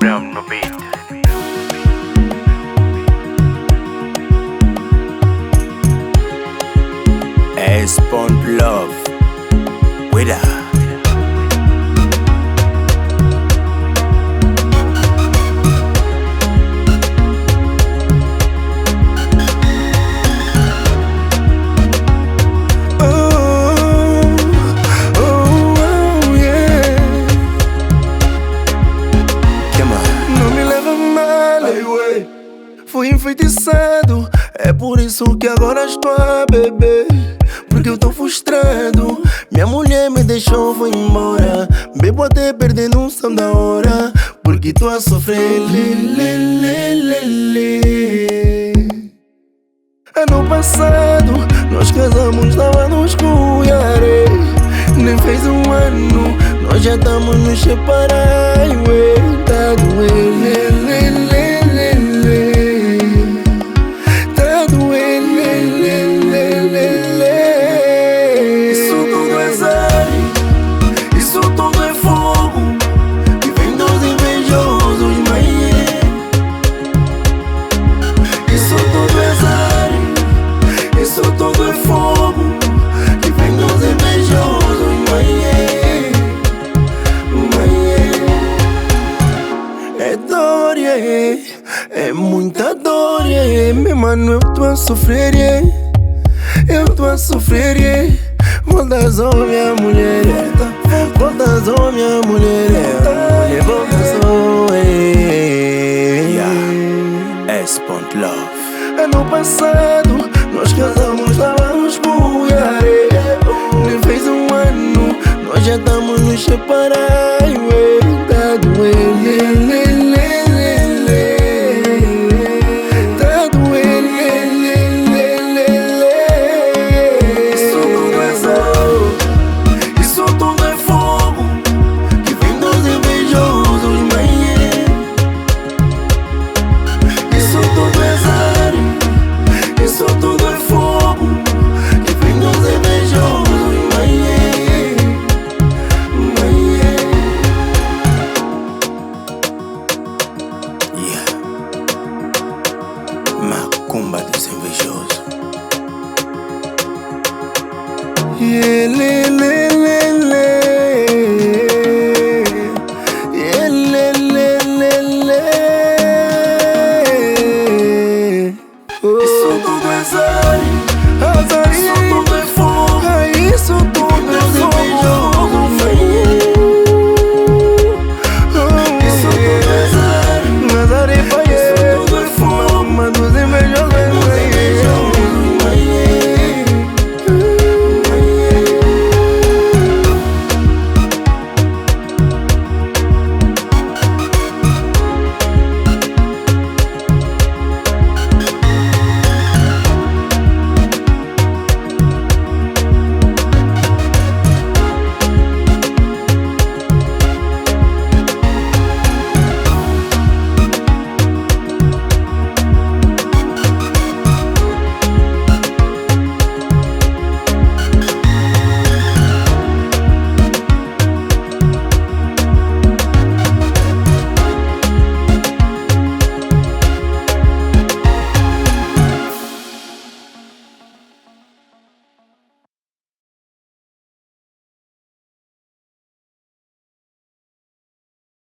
Brown no beat. Spawn Love with her. Fui enfeitiçado, é por isso que agora estou a beber. Porque eu tô frustrado, minha mulher me deixou, foi embora. Bebo até perder noção da hora, porque tô a sofrer. Ano passado, nós casamos, tava nos cuiarei. Nem fez um ano, nós já estamos nos separar. Ué, tá doendo. É muita dor, meu mano, eu tô a sofrer, eu tô a sofrer, voltas ou minha mulher, voltas ou minha mulher, voltas ou Spawn Love. Ano passado, nós casamos, tava nos cuiarei. Nem fez um ano, nós já estamos nos separar. Ué, tá doendo. Macumba dos invejosos. Yeah,